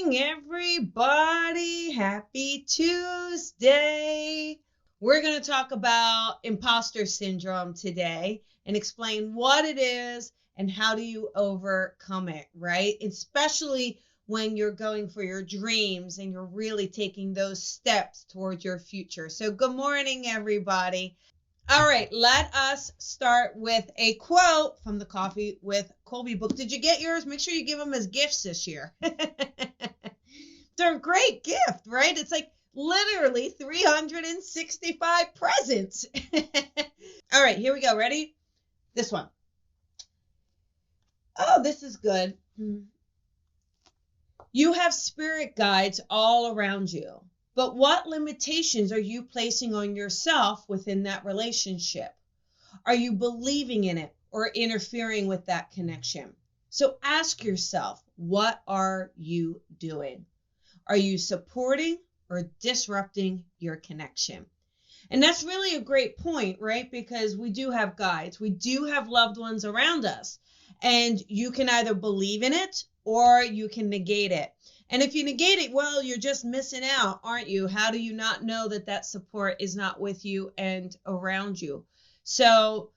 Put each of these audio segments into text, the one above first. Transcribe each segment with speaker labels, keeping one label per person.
Speaker 1: morning, everybody. Happy Tuesday. We're going to talk about imposter syndrome today and explain what it is and how do you overcome it, right? Especially when you're going for your dreams and you're really taking those steps towards your future. So good morning, everybody. All right, let us start with a quote from the Coffee with Colby book. Did you get yours? Make sure you give them as gifts this year. They're a great gift, right? It's like literally 365 presents. All right, here we go. Ready? This one. Oh, this is good. You have spirit guides all around you. But what limitations are you placing on yourself within that relationship? Are you believing in it or interfering with that connection? So ask yourself, what are you doing? Are you supporting or disrupting your connection? And that's really a great point, right? Because we do have guides. We do have loved ones around us. And you can either believe in it or you can negate it. And if you negate it, well, you're just missing out, aren't you? How do you not know that that support is not with you and around you? So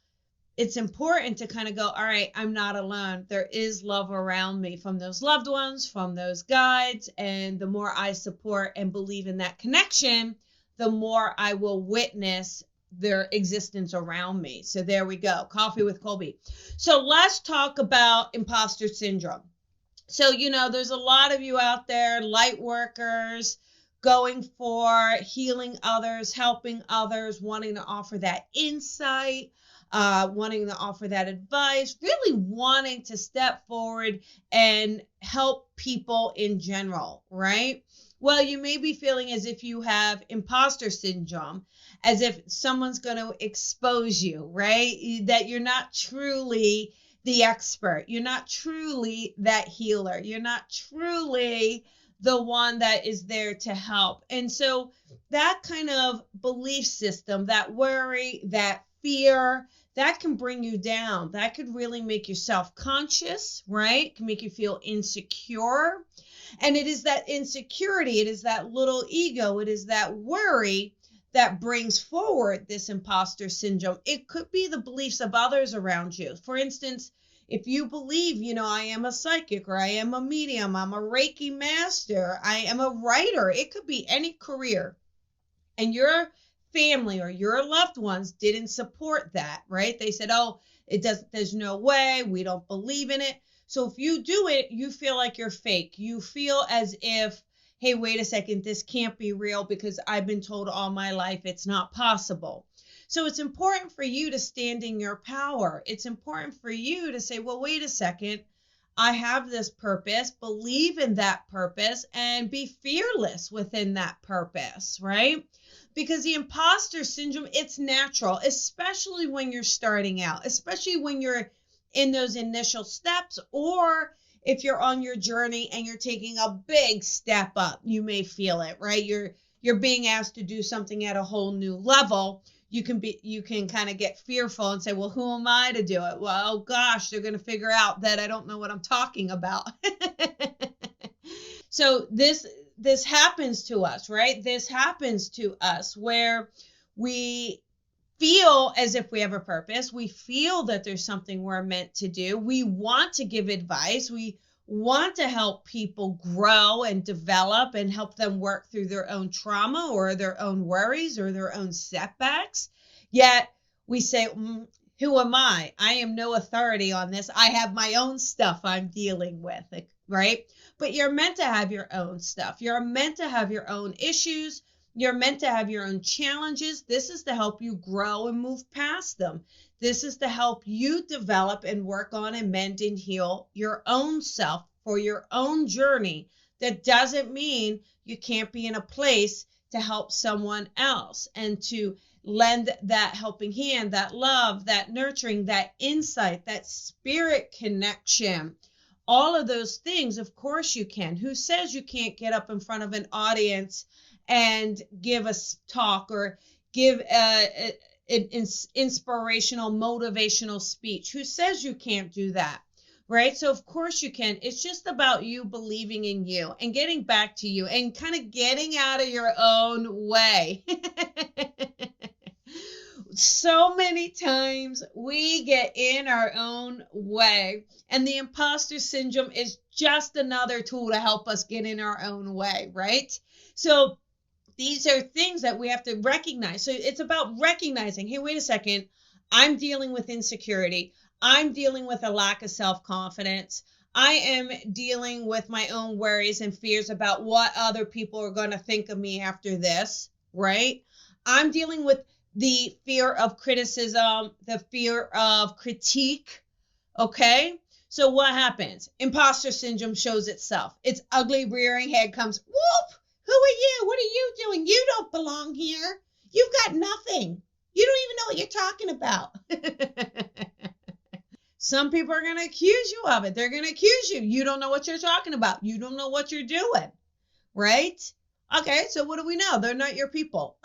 Speaker 1: it's important to kind of go, all right, I'm not alone. There is love around me from those loved ones, from those guides. And the more I support and believe in that connection, the more I will witness their existence around me. So there we go. Coffee with Colby. So let's talk about imposter syndrome. So, there's a lot of you out there, light workers, going for healing others, helping others, wanting to offer that insight, wanting to offer that advice, really wanting to step forward and help people in general, right? Well, you may be feeling as if you have imposter syndrome, as if someone's going to expose you, right? That you're not truly the expert. You're not truly that healer. You're not truly the one that is there to help. And so that kind of belief system, that worry, that fear, that can bring you down. That could really make you self-conscious, right? It can make you feel insecure. And it is that insecurity, it is that little ego, it is that worry that brings forward this imposter syndrome. It could be the beliefs of others around you. For instance, if you believe, I am a psychic or I am a medium, I'm a Reiki master, I am a writer, it could be any career. And your family or your loved ones didn't support that, right? They said, oh, there's no way, we don't believe in it. So if you do it, you feel like you're fake. You feel as if, hey, wait a second, this can't be real because I've been told all my life it's not possible. So it's important for you to stand in your power. It's important for you to say, well, wait a second, I have this purpose, believe in that purpose, and be fearless within that purpose, right? Because the imposter syndrome, it's natural, especially when you're starting out, especially when you're in those initial steps, or if you're on your journey and you're taking a big step up, you may feel it, right? You're being asked to do something at a whole new level. You can kind of get fearful and say, well, who am I to do it? Well, oh gosh, they're going to figure out that I don't know what I'm talking about. So this happens to us, right? This happens to us where we feel as if we have a purpose. We feel that there's something we're meant to do. We want to give advice. We want to help people grow and develop and help them work through their own trauma or their own worries or their own setbacks. Yet we say, who am I? I am no authority on this. I have my own stuff I'm dealing with, right? But you're meant to have your own stuff. You're meant to have your own issues. You're meant to have your own challenges. This is to help you grow and move past them. This is to help you develop and work on and mend and heal your own self for your own journey. That doesn't mean you can't be in a place to help someone else and to lend that helping hand, that love, that nurturing, that insight, that spirit connection. All of those things, of course you can. Who says you can't get up in front of an audience and give a talk or give an inspirational, motivational speech? Who says you can't do that? right? So of course you can. It's just about you believing in you and getting back to you and kind of getting out of your own way. So many times we get in our own way, and the imposter syndrome is just another tool to help us get in our own way, right? So these are things that we have to recognize. So it's about recognizing, hey, wait a second, I'm dealing with insecurity. I'm dealing with a lack of self-confidence. I am dealing with my own worries and fears about what other people are going to think of me after this, right? I'm dealing with the fear of criticism, the fear of critique, okay? So what happens? Imposter syndrome shows itself. Its ugly rearing head comes, whoop! Who are you? What are you doing? You don't belong here. You've got nothing. You don't even know what you're talking about. Some people are going to accuse you of it. They're going to accuse you. You don't know what you're talking about. You don't know what you're doing, right? Okay, so what do we know? They're not your people.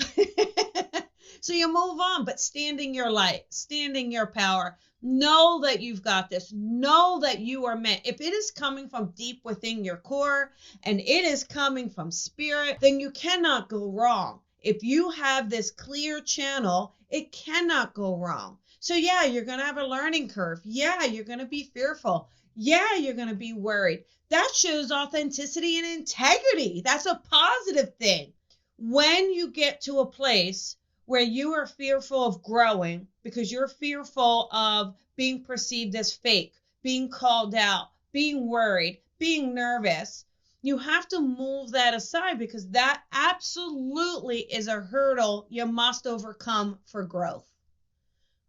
Speaker 1: So you move on, but stand in your light, stand in your power. Know that you've got this. Know that you are meant. If it is coming from deep within your core and it is coming from spirit, then you cannot go wrong. If you have this clear channel, it cannot go wrong. So yeah, you're going to have a learning curve. Yeah, you're going to be fearful. Yeah, you're going to be worried. That shows authenticity and integrity. That's a positive thing. When you get to a place where you are fearful of growing because you're fearful of being perceived as fake, being called out, being worried, being nervous, you have to move that aside because that absolutely is a hurdle you must overcome for growth.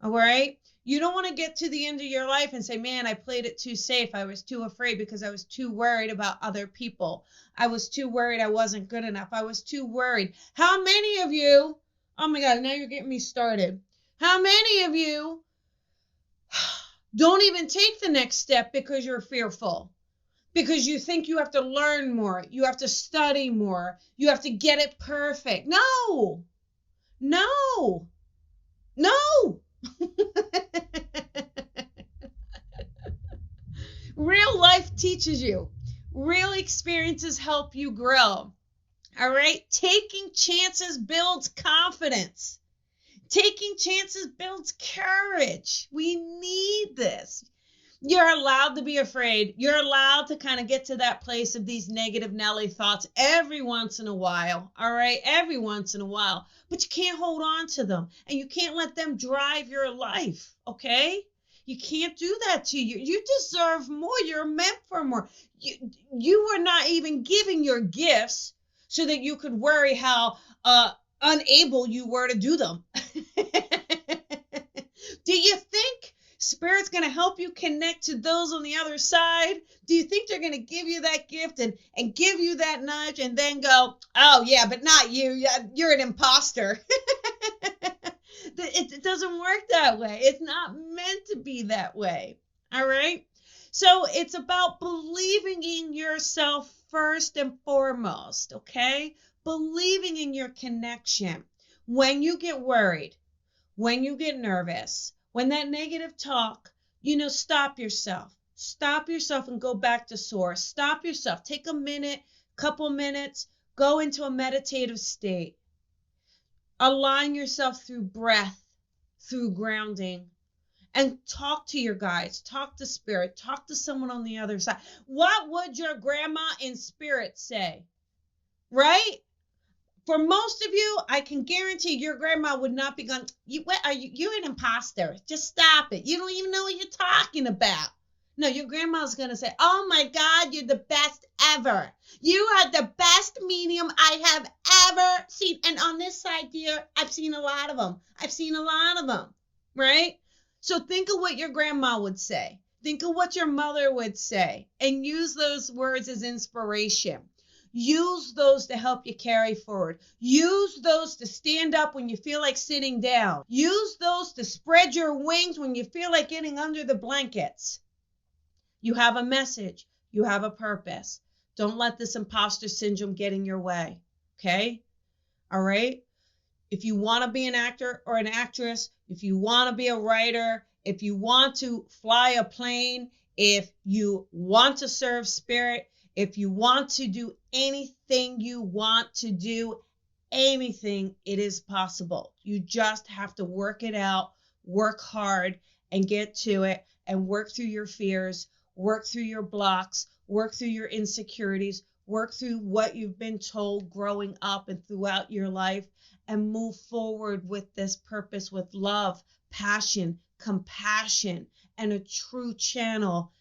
Speaker 1: All right? You don't want to get to the end of your life and say, man, I played it too safe. I was too afraid because I was too worried about other people. I was too worried I wasn't good enough. I was too worried. How many of you, oh my God, now you're getting me started. How many of you don't even take the next step because you're fearful? Because you think you have to learn more. You have to study more. You have to get it perfect. No, no, no. Real life teaches you. Real experiences help you grow. All right? Taking chances builds confidence. Taking chances builds courage. We need this. You're allowed to be afraid. You're allowed to kind of get to that place of these negative Nelly thoughts every once in a while. All right? Every once in a while. But you can't hold on to them. And you can't let them drive your life. Okay? You can't do that to you. You deserve more. You're meant for more. You were not even given your gifts so that you could worry how unable you were to do them. Do you think Spirit's going to help you connect to those on the other side? Do you think they're going to give you that gift and give you that nudge and then go, oh, yeah, but not you. You're an imposter. It doesn't work that way. It's not meant to be that way. All right? So it's about believing in yourself first and foremost, okay? Believing in your connection. When you get worried, when you get nervous, when that negative talk, stop yourself. Stop yourself and go back to source. Stop yourself. Take a minute, couple minutes, go into a meditative state. Align yourself through breath, through grounding, and talk to your guides, talk to spirit, talk to someone on the other side. What would your grandma in spirit say? Right? For most of you, I can guarantee your grandma would not be going, you're an imposter. Just stop it. You don't even know what you're talking about. No, your grandma's going to say, oh my God, you're the best ever. You are the best medium I have ever seen. And on this side, dear, I've seen a lot of them. Right? So think of what your grandma would say. Think of what your mother would say. And use those words as inspiration. Use those to help you carry forward. Use those to stand up when you feel like sitting down. Use those to spread your wings when you feel like getting under the blankets. You have a message. You have a purpose. Don't let this imposter syndrome get in your way. Okay? All right? If you want to be an actor or an actress, if you want to be a writer, if you want to fly a plane, If you want to serve spirit, if you want to do anything you want to do, anything, it is possible. You just have to work it out, work hard, and get to it, and work through your fears, work through your blocks, work through your insecurities, work through what you've been told growing up and throughout your life, and move forward with this purpose with love, passion, compassion, and a true channel.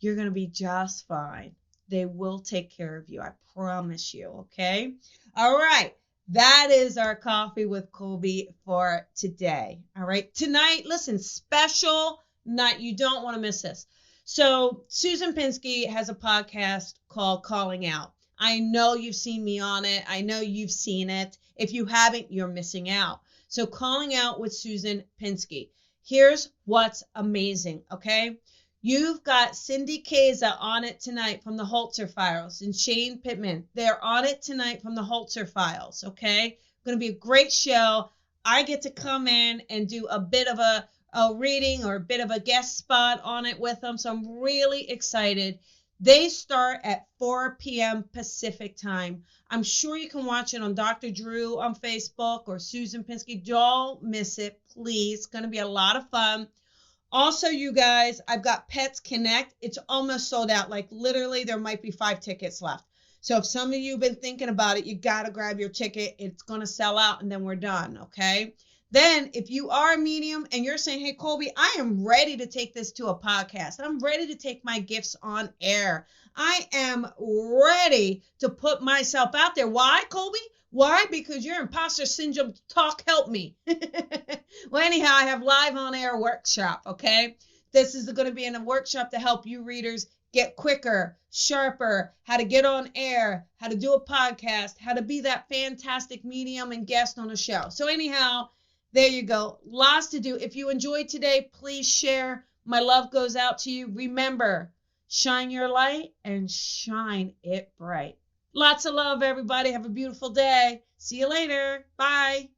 Speaker 1: You're going to be just fine. They will take care of you. I promise you. Okay. All right. That is our coffee with Colby for today. All right. Tonight, listen, special night. You don't want to miss this. So Susan Pinsky has a podcast called Calling Out. I know you've seen me on it. I know you've seen it. If you haven't, you're missing out. So Calling Out with Susan Pinsky. Here's what's amazing. Okay. You've got Cindy Keza on it tonight from the Holzer Files and Shane Pittman. They're on it tonight from the Holzer Files, okay? Going to be a great show. I get to come in and do a bit of a reading or a bit of a guest spot on it with them, so I'm really excited. They start at 4 p.m. Pacific time. I'm sure you can watch it on Dr. Drew on Facebook or Susan Pinsky. Don't miss it, please. It's going to be a lot of fun. Also, you guys, I've got Pets Connect. It's almost sold out. Like literally, there might be 5 tickets left. So if some of you have been thinking about it, you got to grab your ticket. It's going to sell out and then we're done, okay? Then if you are a medium and you're saying, hey, Colby, I am ready to take this to a podcast. I'm ready to take my gifts on air. I am ready to put myself out there. Why, Colby? Why? Because your imposter syndrome talk helped me. Well, anyhow, I have live on air workshop, okay? This is going to be in a workshop to help you readers get quicker, sharper, how to get on air, how to do a podcast, how to be that fantastic medium and guest on a show. So anyhow, there you go. Lots to do. If you enjoyed today, please share. My love goes out to you. Remember, shine your light and shine it bright. Lots of love, everybody. Have a beautiful day. See you later. Bye.